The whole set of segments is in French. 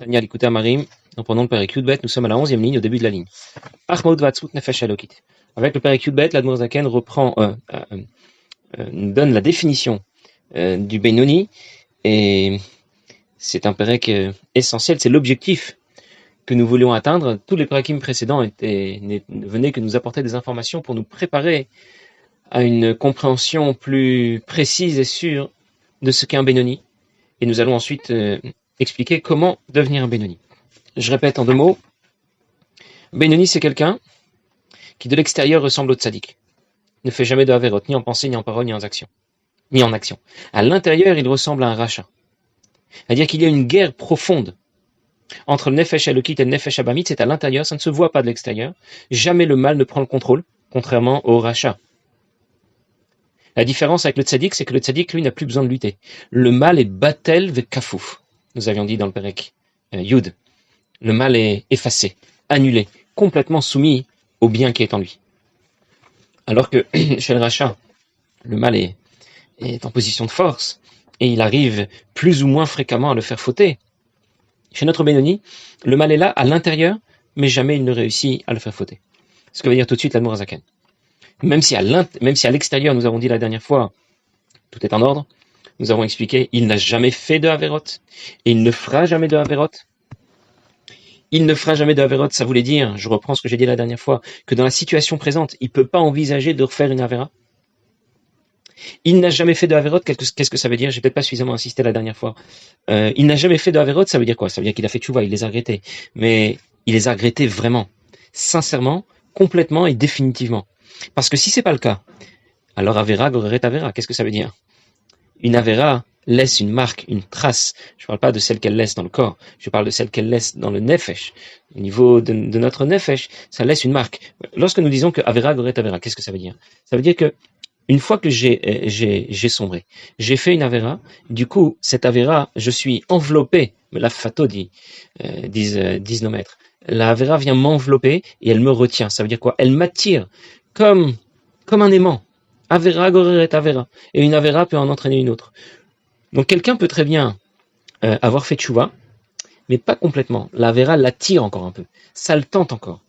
Daniel, écoutez Amarim, donc pendant le Pérek Yudbet, nous sommes à la 11e ligne, au début de la ligne. Achmaud vatzut nefesh elokit. Avec le Pérek Yudbet, l'Admor Zaken nous donne la définition du Benoni, et c'est un Pérek essentiel, c'est l'objectif que nous voulions atteindre. Tous les Pérekim précédents venaient que nous apporter des informations pour nous préparer à une compréhension plus précise et sûre de ce qu'est un Benoni. Et nous allons ensuite expliquer comment devenir un Benoni. Je répète en 2 mots. Benoni, c'est quelqu'un qui de l'extérieur ressemble au tzaddik. Ne fait jamais de haverot, ni en pensée, ni en parole, ni en action. À l'intérieur, il ressemble à un rachat. C'est-à-dire qu'il y a une guerre profonde entre le nefesh elokit et le nefesh abamit, c'est à l'intérieur, ça ne se voit pas de l'extérieur. Jamais le mal ne prend le contrôle, contrairement au rachat. La différence avec le tzaddik, c'est que le tzaddik, lui, n'a plus besoin de lutter. Le mal est batel vekafouf. Nous avions dit dans le Perek Yud. Le mal est effacé, annulé, complètement soumis au bien qui est en lui. Alors que chez le rachat, le mal est en position de force et il arrive plus ou moins fréquemment à le faire fauter. Chez notre Benoni, le mal est là à l'intérieur, mais jamais il ne réussit à le faire fauter. Ce que veut dire tout de suite l'Admor Zaken. Même si à l'extérieur, nous avons dit la dernière fois, tout est en ordre, nous avons expliqué, il n'a jamais fait de Haverot, et il ne fera jamais de Haverot. Il ne fera jamais de Haverot, ça voulait dire, je reprends ce que j'ai dit la dernière fois, que dans la situation présente, il ne peut pas envisager de refaire une Havera. Il n'a jamais fait de Haverot, qu'est-ce que ça veut dire? J'ai peut-être pas suffisamment insisté la dernière fois. Il n'a jamais fait de Haverot, ça veut dire quoi? Ça veut dire qu'il a fait tchouva, il les a regrettés. Mais il les a regrettés vraiment, sincèrement, complètement et définitivement. Parce que si c'est pas le cas, alors Havera, Goreret Havera, qu'est-ce que ça veut dire? Une Havera laisse une marque, une trace. Je ne parle pas de celle qu'elle laisse dans le corps, je parle de celle qu'elle laisse dans le nefesh. Au niveau de notre nefesh, ça laisse une marque. Lorsque nous disons que Havera, Goreret Havera, qu'est-ce que ça veut dire? Ça veut dire que une fois que j'ai sombré, j'ai fait une Havera, du coup, cette Havera, je suis enveloppé, la fato disent nos maîtres, la Havera vient m'envelopper et elle me retient. Ça veut dire quoi? Elle m'attire comme un aimant. Havera, goreret, Havera. Et une Havera peut en entraîner une autre. Donc quelqu'un peut très bien avoir fait tchouva, mais pas complètement. La Havera l'attire encore un peu. Ça le tente encore.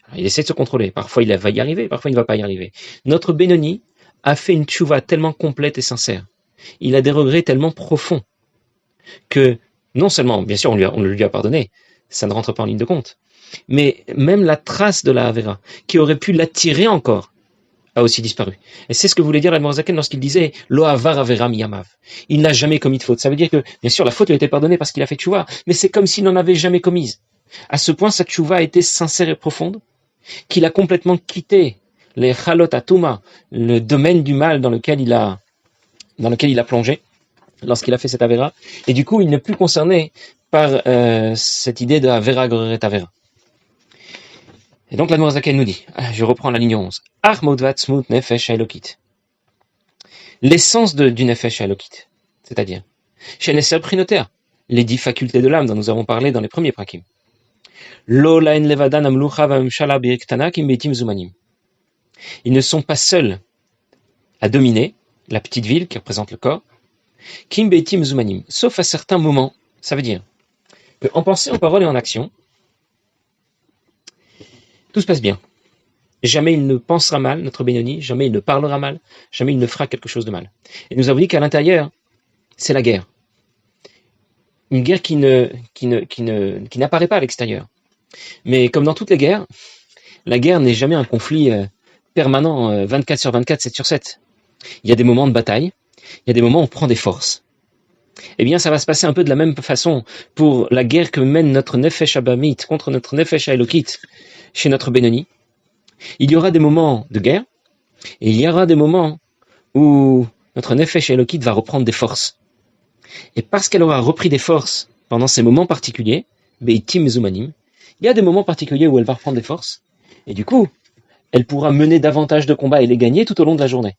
Alors, il essaie de se contrôler. Parfois, il va y arriver, parfois, il ne va pas y arriver. Notre Benoni a fait une tchouva tellement complète et sincère. Il a des regrets tellement profonds que, non seulement, bien sûr, on le lui a pardonné, ça ne rentre pas en ligne de compte, mais même la trace de la Havera, qui aurait pu l'attirer encore, a aussi disparu. Et c'est ce que voulait dire l'Admor Zaken lorsqu'il disait « Lo avar avera miyamav ». Il n'a jamais commis de faute. Ça veut dire que, bien sûr, la faute lui a été pardonnée parce qu'il a fait tchouva, mais c'est comme s'il n'en avait jamais commise. À ce point, sa tchouva a été sincère et profonde, qu'il a complètement quitté les chalot atuma, le domaine du mal dans lequel il a plongé lorsqu'il a fait cette Havera, et du coup il n'est plus concerné par cette idée de Havera goreret Havera. Et donc l'Admor Zaken nous dit, je reprends la ligne 11, Achmod vatzmut nefesh elokit. L'essence du nefesh elokit, c'est-à-dire chez Nesser Prinoter, les 10 facultés de l'âme dont nous avons parlé dans les premiers prakim. Ils ne sont pas seuls à dominer la petite ville qui représente le corps, Kim beitim zumanim, sauf à certains moments. Ça veut dire qu'en pensée, en parole et en action, tout se passe bien. Jamais il ne pensera mal, notre Benoni, jamais il ne parlera mal, jamais il ne fera quelque chose de mal. Et nous avons dit qu'à l'intérieur, c'est la guerre. Une guerre qui n'apparaît pas à l'extérieur. Mais comme dans toutes les guerres, la guerre n'est jamais un conflit permanent, 24 sur 24, 7 sur 7. Il y a des moments de bataille, il y a des moments où on prend des forces. Eh bien, ça va se passer un peu de la même façon pour la guerre que mène notre Nefesh Abamit contre notre Nefesh Elokit chez notre Benoni. Il y aura des moments de guerre, et il y aura des moments où notre Nefesh Elokit va reprendre des forces. Et parce qu'elle aura repris des forces pendant ces moments particuliers, Beitim Zumanim, il y a des moments particuliers où elle va reprendre des forces, et du coup, elle pourra mener davantage de combats et les gagner tout au long de la journée.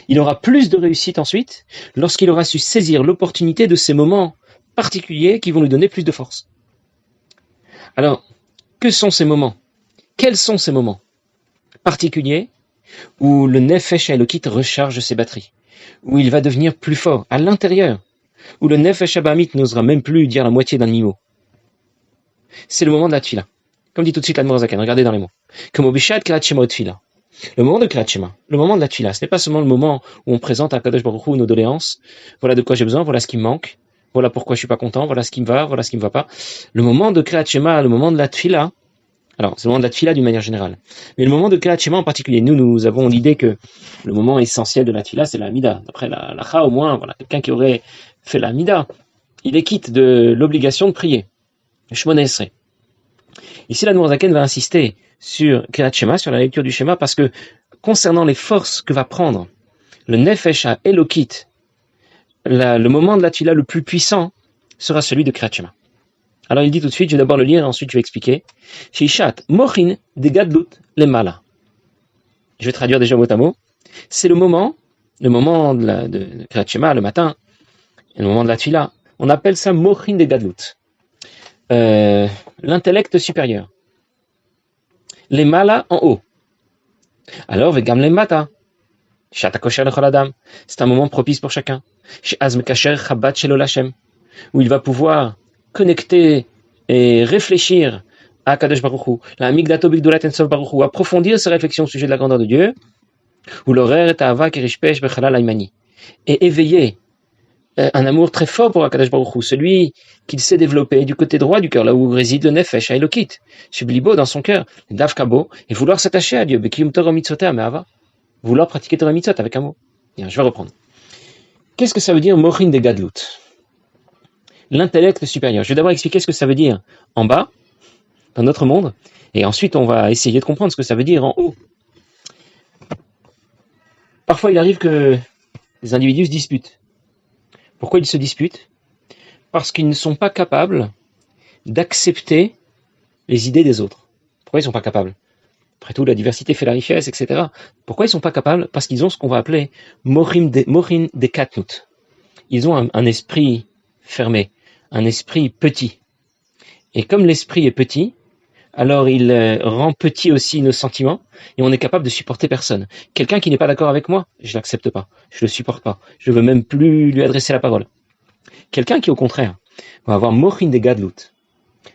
Il aura plus de réussite ensuite lorsqu'il aura su saisir l'opportunité de ces moments particuliers qui vont lui donner plus de force. Alors, que sont ces moments? Quels sont ces moments particuliers où le Nefesh Elokit recharge ses batteries, où il va devenir plus fort à l'intérieur, où le Nefesh Abahamit n'osera même plus dire la moitié d'un demi-mot. C'est le moment de la tfila. Comme dit tout de suite l'Admor Zaken, regardez dans les mots. Comme au Bishat Kriyat Shema Tfila. Le moment de Kriyat Shema, le moment de la tfila, ce n'est pas seulement le moment où on présente à Kadosh Baruch Hu nos doléances. Voilà de quoi j'ai besoin, voilà ce qui me manque, voilà pourquoi je suis pas content, voilà ce qui me va, voilà ce qui me va pas. Le moment de Kriyat Shema, le moment de la tfila, alors c'est le moment de la tfila d'une manière générale. Mais le moment de Kriyat Shema en particulier, nous avons l'idée que le moment essentiel de la tfila, c'est la Hamida. D'après la Lacha, au moins, voilà, quelqu'un qui aurait fait la Hamida, il est quitte de l'obligation de prier. Shmona Esrei. Ici, la Zaken va insister sur Kriyat Shema, sur la lecture du schéma, parce que concernant les forces que va prendre le Nefesh HaElokit, le moment de la tfila le plus puissant sera celui de Kriyat Shema. Alors il dit tout de suite, je vais d'abord le lire, ensuite je vais expliquer. Shishat mochin de gadlut le mala. Je vais traduire déjà mot à mot. C'est le moment de Kriyat Shema, le matin, et le moment de la tfila. On appelle ça mochin de gadlut. L'intellect supérieur. Les malas en haut. Alors, vegam les mata. Shata kosher lechol adam. C'est un moment propice pour chacun. She'az mekacher chabat shelo lachem. Où il va pouvoir connecter et réfléchir à Kadosh Baruch Hu. La migdato bigdolat ensof Baruch Hu. Approfondir ses réflexions au sujet de la grandeur de Dieu. Ou l'horaire et ta'ava kirishpesh bechalal aimani. Et éveiller un amour très fort pour Akadosh Baruch Hu, celui qu'il s'est développé du côté droit du cœur, là où réside le Nefesh HaElokit, Shiblibo dans son cœur, Davkabo, et vouloir s'attacher à Dieu, Bekiyum Torah Mitzvoter Me'ava, vouloir pratiquer Torah Mitzvot avec amour. Bien, je vais reprendre. Qu'est-ce que ça veut dire Mochin de Gadlut? L'intellect supérieur. Je vais d'abord expliquer ce que ça veut dire en bas, dans notre monde, et ensuite on va essayer de comprendre ce que ça veut dire en haut. Parfois il arrive que les individus se disputent. Pourquoi ils se disputent? Parce qu'ils ne sont pas capables d'accepter les idées des autres. Pourquoi ils ne sont pas capables? Après tout, la diversité fait la richesse, etc. Pourquoi ils ne sont pas capables? Parce qu'ils ont ce qu'on va appeler mochin de katnut. Ils ont un esprit fermé, un esprit petit. Et comme l'esprit est petit, alors il rend petit aussi nos sentiments, et on est capable de supporter personne. Quelqu'un qui n'est pas d'accord avec moi, je l'accepte pas, je le supporte pas, je veux même plus lui adresser la parole. Quelqu'un qui, au contraire, va avoir mochin de gadlut,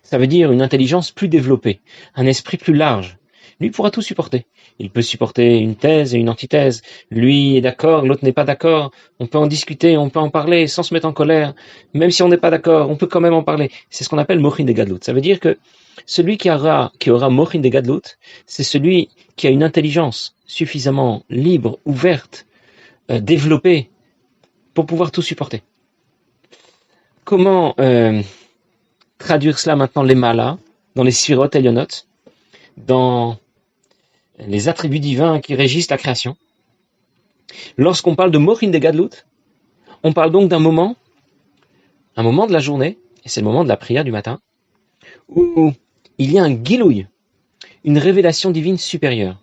ça veut dire une intelligence plus développée, un esprit plus large. Lui pourra tout supporter. Il peut supporter une thèse et une antithèse. Lui est d'accord, l'autre n'est pas d'accord. On peut en discuter, on peut en parler sans se mettre en colère. Même si on n'est pas d'accord, on peut quand même en parler. C'est ce qu'on appelle mochin de gadlut. Ça veut dire que celui qui aura mochin de gadlut, c'est celui qui a une intelligence suffisamment libre, ouverte, développée pour pouvoir tout supporter. Comment traduire cela maintenant les malas, dans les sphirot elionot, dans les attributs divins qui régissent la création? Lorsqu'on parle de mochin de gadlut, on parle donc d'un moment de la journée, et c'est le moment de la prière du matin, où il y a un gilouï, une révélation divine supérieure.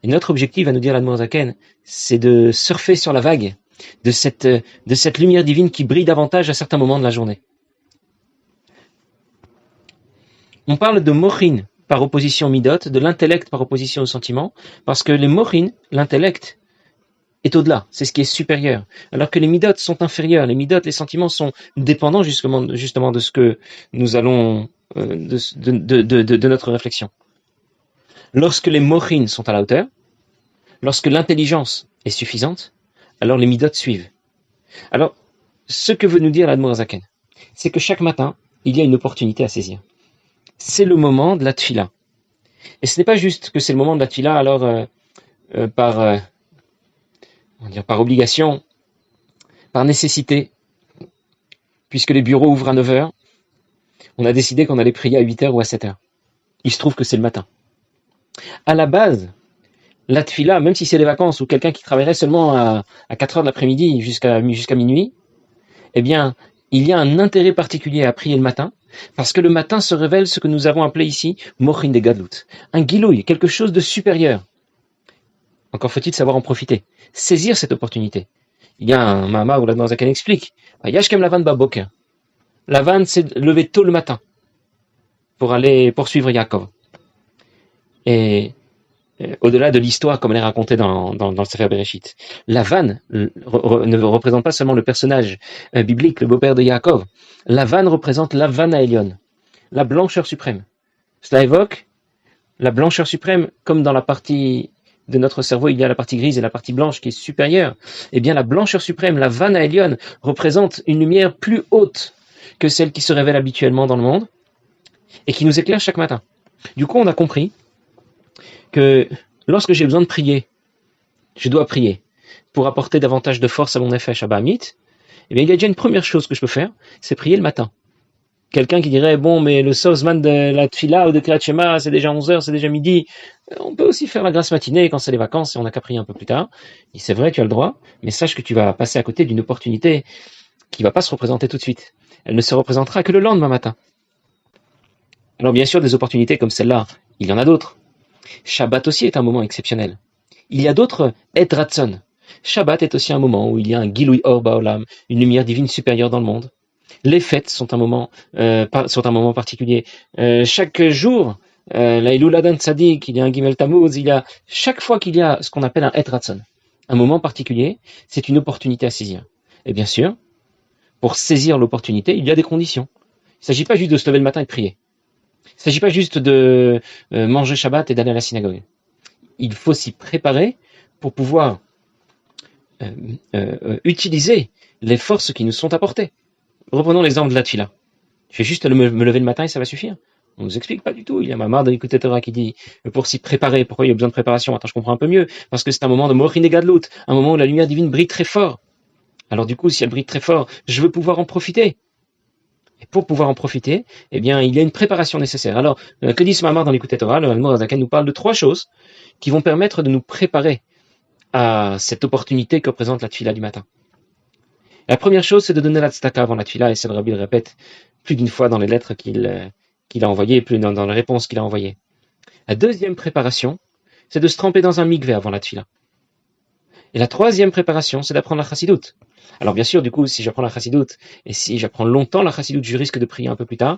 Et notre objectif, va nous dire l'Admor Zaken, c'est de surfer sur la vague de cette lumière divine qui brille davantage à certains moments de la journée. On parle de mochin par opposition au midot, de l'intellect par opposition au sentiment, parce que les mochin, l'intellect, est au-delà, c'est ce qui est supérieur, alors que les midot sont inférieurs. Les midot, les sentiments sont dépendants justement de ce que nous allons de notre réflexion. Lorsque les mochin sont à la hauteur, lorsque l'intelligence est suffisante, alors les midot suivent. Alors, ce que veut nous dire l'Admor Zaken, c'est que chaque matin, il y a une opportunité à saisir. C'est le moment de la tfila. Et ce n'est pas juste que c'est le moment de la tfila, alors par obligation, par nécessité, puisque les bureaux ouvrent à 9h, on a décidé qu'on allait prier à 8h ou à 7h. Il se trouve que c'est le matin. À la base, la tfila, même si c'est les vacances ou quelqu'un qui travaillerait seulement à 4h de l'après-midi jusqu'à minuit, eh bien, il y a un intérêt particulier à prier le matin, parce que le matin se révèle ce que nous avons appelé ici mochin de gadlut, un gilouï, quelque chose de supérieur. Encore faut-il savoir en profiter, saisir cette opportunité. Il y a un Mahama où l'Admor Zaken explique, Yashkem Lavan Baboker. Lavan s'est levé tôt le matin pour aller poursuivre Yaakov. Et au-delà de l'histoire comme elle est racontée dans le Sefer Bereshit. Lavan ne représente pas seulement le personnage biblique, le beau-père de Yaakov. Lavan représente Lavan Aelion, la blancheur suprême. Cela évoque la blancheur suprême, comme dans la partie de notre cerveau, il y a la partie grise et la partie blanche qui est supérieure. Eh bien, la blancheur suprême, la Van Aelion, représente une lumière plus haute que celle qui se révèle habituellement dans le monde et qui nous éclaire chaque matin. Du coup, on a compris que lorsque j'ai besoin de prier, je dois prier pour apporter davantage de force à mon effet Shabbat. Eh bien, il y a déjà une première chose que je peux faire, c'est prier le matin. Quelqu'un qui dirait, bon, mais le Sausman de la Tfila ou de Kriyat Shema, c'est déjà 11h, c'est déjà midi. On peut aussi faire la grâce matinée quand c'est les vacances et on n'a qu'à prier un peu plus tard. Et c'est vrai, tu as le droit, mais sache que tu vas passer à côté d'une opportunité qui va pas se représenter tout de suite. Elle ne se représentera que le lendemain matin. Alors bien sûr, des opportunités comme celle-là, il y en a d'autres. Shabbat aussi est un moment exceptionnel. Il y a d'autres Et Ratson. Shabbat est aussi un moment où il y a un Gilui Or Baolam, une lumière divine supérieure dans le monde. Les fêtes sont un moment particulier. Chaque jour, la Ilula Dan Tzadik, il y a un Gimel Tammuz, chaque fois qu'il y a ce qu'on appelle un Et Ratson, un moment particulier, c'est une opportunité à saisir. Et bien sûr, pour saisir l'opportunité, il y a des conditions. Il ne s'agit pas juste de se lever le matin et de prier. Il ne s'agit pas juste de manger Shabbat et d'aller à la synagogue. Il faut s'y préparer pour pouvoir utiliser les forces qui nous sont apportées. Reprenons l'exemple de la tfila. Je vais juste me lever le matin et ça va suffire. On nous explique pas du tout. Il y a Mamar de l'écoute Torah qui dit pour s'y préparer. Pourquoi il y a besoin de préparation? Attends, je comprends un peu mieux. Parce que c'est un moment de Mochin et Gadlut, un moment où la lumière divine brille très fort. Alors du coup, si elle brille très fort, je veux pouvoir en profiter. Et pour pouvoir en profiter, eh bien, il y a une préparation nécessaire. Alors, que dit ce Mamar dans l'écoute Torah? Le Almor Azaken nous parle de 3 choses qui vont permettre de nous préparer à cette opportunité que représente la tfila du matin. La première chose, c'est de donner la tzedaka avant la tfila, et c'est le Rabbi le répète plus d'une fois dans les lettres qu'il a envoyées, plus dans les réponses qu'il a envoyées. La deuxième préparation, c'est de se tremper dans un mikveh avant la tfila. Et la troisième préparation, c'est d'apprendre la chassidoute. Alors bien sûr, du coup, si j'apprends la chassidoute, et si j'apprends longtemps la chassidoute, je risque de prier un peu plus tard,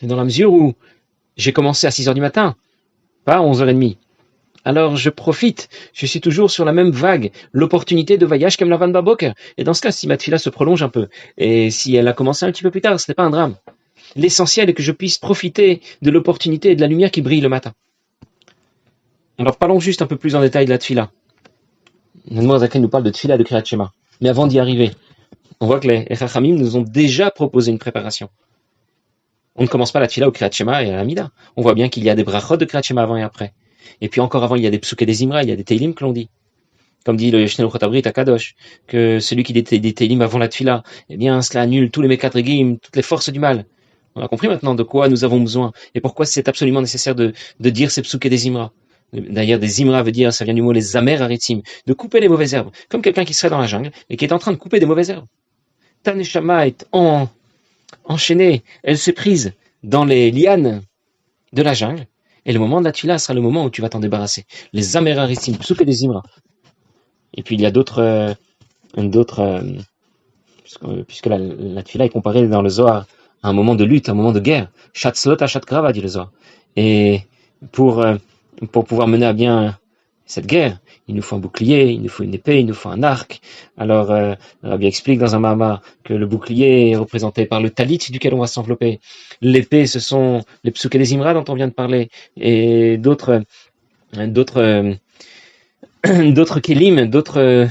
et dans la mesure où j'ai commencé à 6h du matin, pas à 11h30, alors je profite, je suis toujours sur la même vague, l'opportunité de Vayash Kem Lavan Baboker. Et dans ce cas, si ma tfila se prolonge un peu, et si elle a commencé un petit peu plus tard, ce n'est pas un drame. L'essentiel est que je puisse profiter de l'opportunité et de la lumière qui brille le matin. Alors parlons juste un peu plus en détail de la tfila. L'Admor Zaken nous parle de tfila de Kriyat Shema. Mais avant d'y arriver, on voit que les Chachamim nous ont déjà proposé une préparation. On ne commence pas la tfila au Kriyat Shema et à la Mida. On voit bien qu'il y a des brachot de Kriyat Shema avant et après. Et puis encore avant, il y a des psuké des Imra, il y a des Teilim que l'on dit. Comme dit le Shnei Luchot Abrit à Kadosh, que celui qui dit des Teilim avant la tfila, eh bien, cela annule tous les Mekatregim, toutes les forces du mal. On a compris maintenant de quoi nous avons besoin et pourquoi c'est absolument nécessaire de dire ces psuké des Imra. D'ailleurs, des Imra veut dire, ça vient du mot les Amer Haritzim, de couper les mauvaises herbes. Comme quelqu'un qui serait dans la jungle et qui est en train de couper des mauvaises herbes. Ta neshama est enchaînée, elle s'est prise dans les lianes de la jungle. Et le moment de la tfila sera le moment où tu vas t'en débarrasser. Les Amerarisim, Psouk et des Imra. Et puis il y a d'autres puisque la tfila est comparée dans le Zohar à un moment de lutte, un moment de guerre. Shatzlot à Shatkrava, dit le Zohar. Et pour pouvoir mener à bien cette guerre, il nous faut un bouclier, il nous faut une épée, il nous faut un arc. Alors, Rabbi explique dans un Mahama que le bouclier est représenté par le talit duquel on va s'envelopper. L'épée, ce sont les psuké des Imra dont on vient de parler, et d'autres kélim, d'autres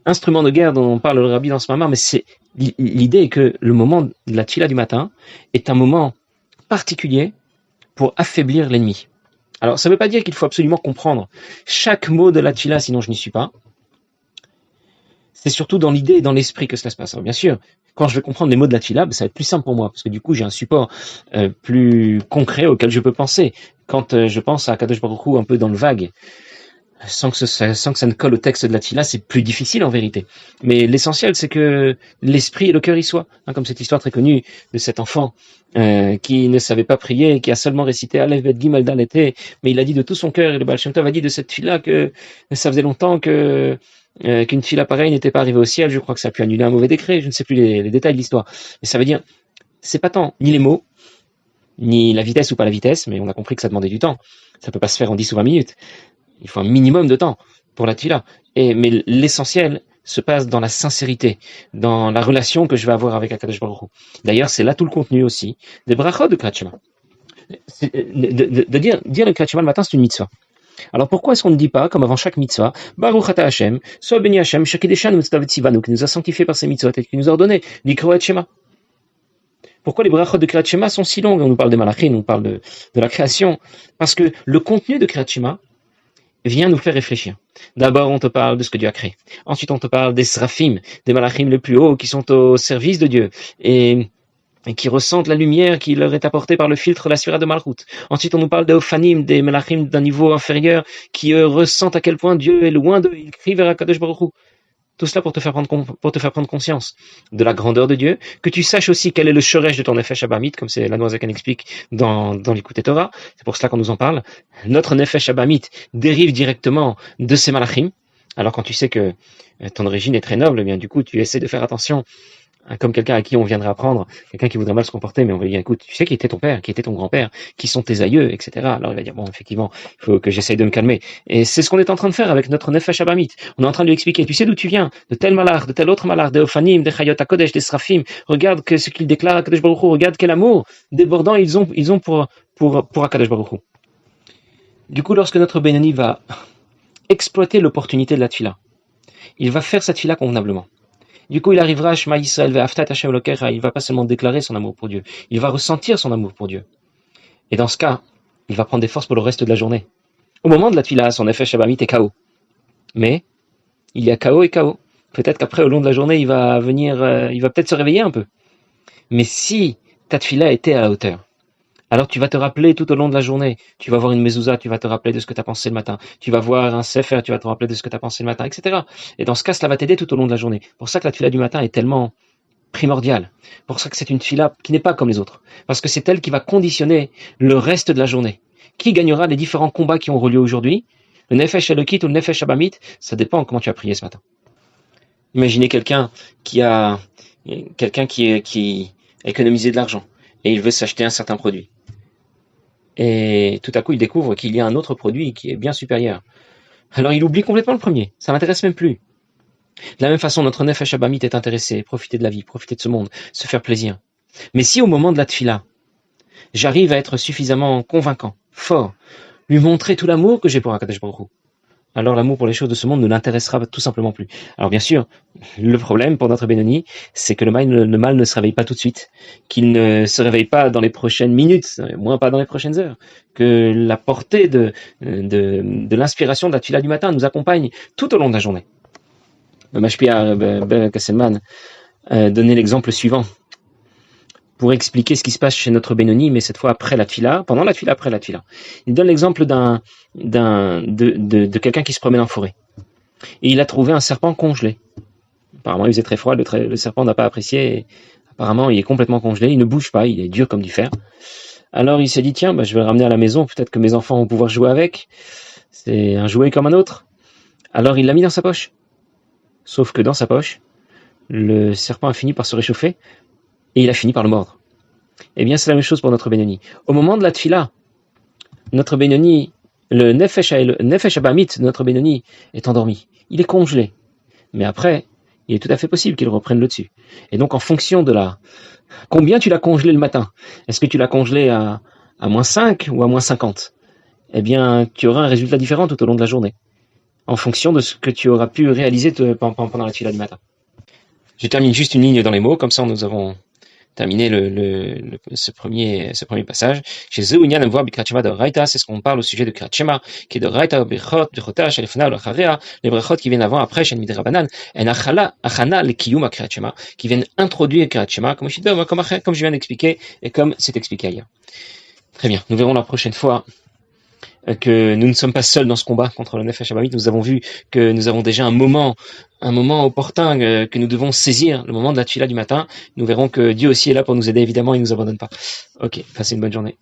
instruments de guerre dont on parle le Rabbi dans ce Mahama. Mais c'est l'idée est que le moment de la tfila du matin est un moment particulier pour affaiblir l'ennemi. Alors, ça ne veut pas dire qu'il faut absolument comprendre chaque mot de la tfila, sinon je n'y suis pas. C'est surtout dans l'idée et dans l'esprit que cela se passe. Alors, bien sûr, quand je vais comprendre les mots de la tfila, ça va être plus simple pour moi, parce que du coup, j'ai un support plus concret auquel je peux penser. Quand je pense à Kadosh Baruch Hu un peu dans le vague, sans que ça ne colle au texte de la tfila, c'est plus difficile en vérité. Mais l'essentiel, c'est que l'esprit et le cœur y soient. Comme cette histoire très connue de cet enfant qui ne savait pas prier, qui a seulement récité Aleph Bet Gimel Dal et mais il a dit de tout son cœur, et le Baal Shem Tov a dit de cette tfila que ça faisait longtemps qu'une tfila pareille n'était pas arrivée au ciel. Je crois que ça a pu annuler un mauvais décret, je ne sais plus les détails de l'histoire. Mais ça veut dire, c'est pas tant ni les mots, ni la vitesse ou pas la vitesse, mais on a compris que ça demandait du temps. Ça peut pas se faire en 10 ou 20 minutes. Il faut un minimum de temps pour la tefila. Mais l'essentiel se passe dans la sincérité, dans la relation que je vais avoir avec Akadosh Baruch Hu. D'ailleurs, c'est là tout le contenu aussi des brachot de Kriyat Shema. De dire le Kriyat Shema le matin, c'est une mitzvah. Alors pourquoi est-ce qu'on ne dit pas, comme avant chaque mitzvah, Baruch Ata Hashem, sois béni Hashem, Shekideshan Mitzvah Tzivanu, qui nous a sanctifié par ses mitzvot et qui nous a ordonné l'Ikro et Shema. Pourquoi les brachot de Kriyat Shema sont si longues? On nous parle des malachim, on nous parle de la création. Parce que le contenu de Kriyat Shema vient nous faire réfléchir. D'abord, on te parle de ce que Dieu a créé. Ensuite, on te parle des srafim, des malachim les plus hauts qui sont au service de Dieu et qui ressentent la lumière qui leur est apportée par le filtre de la sphira de Malchut. Ensuite, on nous parle des ophanim, des malachim d'un niveau inférieur qui ressentent à quel point Dieu est loin d'eux. Ils crient vers Akadosh Baruch Hu. Tout cela pour te faire prendre conscience de la grandeur de Dieu, que tu saches aussi quel est le shoresh de ton nefesh abamit, comme c'est la Noazakan explique dans l'Écoute Torah. C'est pour cela qu'on nous en parle. Notre nefesh abamit dérive directement de ces malachim. Alors quand tu sais que ton origine est très noble, eh bien du coup tu essaies de faire attention, comme quelqu'un à qui on viendrait apprendre, quelqu'un qui voudrait mal se comporter, mais on va lui dire, écoute, tu sais qui était ton père, qui était ton grand-père, qui sont tes aïeux, etc. Alors il va dire, bon, effectivement, il faut que j'essaye de me calmer. Et c'est ce qu'on est en train de faire avec notre nefesh abamit. On est en train de lui expliquer, tu sais d'où tu viens, de tel malach, de tel autre malach, des ophanim, des chayot hakodesh, des srafim, regarde ce qu'il déclare à Kadosh Baruch Hu, regarde quel amour débordant ils ont pour Akadosh Baruch Hu. Du coup, lorsque notre Benoni va exploiter l'opportunité de la tefila, il va faire cette tefila convenablement. Du coup, il arrivera à Shema Yisrael ve'aftat Hashem Elokecha. Il va pas seulement déclarer son amour pour Dieu, il va ressentir son amour pour Dieu. Et dans ce cas, il va prendre des forces pour le reste de la journée. Au moment de la tefila, son effet Shabamit est KO. Mais il y a KO et KO. Peut-être qu'après, au long de la journée, il va peut-être se réveiller un peu. Mais si ta tefila était à la hauteur, alors tu vas te rappeler tout au long de la journée. Tu vas voir une mezouza, tu vas te rappeler de ce que tu as pensé le matin. Tu vas voir un sefer, tu vas te rappeler de ce que tu as pensé le matin, etc. Et dans ce cas, cela va t'aider tout au long de la journée. Pour ça que la tefila du matin est tellement primordiale. Pour ça que c'est une tefila qui n'est pas comme les autres. Parce que c'est elle qui va conditionner le reste de la journée. Qui gagnera les différents combats qui ont lieu aujourd'hui? Le nefesh elokit ou le nefesh abamit, ça dépend comment tu as prié ce matin. Imaginez quelqu'un qui a économisé de l'argent et il veut s'acheter un certain produit. Et tout à coup, il découvre qu'il y a un autre produit qui est bien supérieur. Alors, il oublie complètement le premier. Ça m'intéresse même plus. De la même façon, notre nefesh abamit est intéressé, profiter de la vie, profiter de ce monde, se faire plaisir. Mais si au moment de la tefila, j'arrive à être suffisamment convaincant, fort, lui montrer tout l'amour que j'ai pour Akadosh Baruch Hu, alors l'amour pour les choses de ce monde ne l'intéressera tout simplement plus. Alors bien sûr, le problème pour notre Benoni, c'est que le mal ne se réveille pas tout de suite, qu'il ne se réveille pas dans les prochaines minutes, moins pas dans les prochaines heures, que la portée de l'inspiration de la tefila du matin nous accompagne tout au long de la journée. Le Mashpia Ben Kasselman donnait l'exemple suivant pour expliquer ce qui se passe chez notre Benoni, mais cette fois après la tefila, pendant la tefila, après la tefila. Il donne l'exemple de quelqu'un qui se promène en forêt. Et il a trouvé un serpent congelé. Apparemment, il faisait très froid, le serpent n'a pas apprécié. Apparemment, il est complètement congelé, il ne bouge pas, il est dur comme du fer. Alors il s'est dit, tiens, je vais le ramener à la maison, peut-être que mes enfants vont pouvoir jouer avec. C'est un jouet comme un autre. Alors il l'a mis dans sa poche. Sauf que dans sa poche, le serpent a fini par se réchauffer et il a fini par le mordre. Eh bien, c'est la même chose pour notre Benoni. Au moment de la tefila, notre Benoni, le nefesh abamit de notre Benoni est endormi. Il est congelé. Mais après, il est tout à fait possible qu'il reprenne le dessus. Et donc, en fonction de combien tu l'as congelé le matin? Est-ce que tu l'as congelé à moins 5 ou à moins 50? Eh bien, tu auras un résultat différent tout au long de la journée, en fonction de ce que tu auras pu réaliser pendant la tefila du matin. Je termine juste une ligne dans les mots, comme ça nous avons terminé ce premier passage. Chez Zéounian, on voit Bikrat Shema de Raita, c'est ce qu'on parle au sujet de Bikrat Shema, qui est de Raita, Bechot, Bechota, Shelefana, Lacharea, les Brechot qui viennent avant, après, Shen Midrabanan, en Achana, le Kiyum, Bikrat Shema, qui viennent introduire Bikrat Shema, comme je viens d'expliquer, et comme c'est expliqué ailleurs. Très bien, nous verrons la prochaine fois que nous ne sommes pas seuls dans ce combat contre le Nefesh Abamit. Nous avons vu que nous avons déjà un moment opportun que nous devons saisir, le moment de la tefila du matin. Nous verrons que Dieu aussi est là pour nous aider, évidemment, il ne nous abandonne pas. Ok, passez une bonne journée.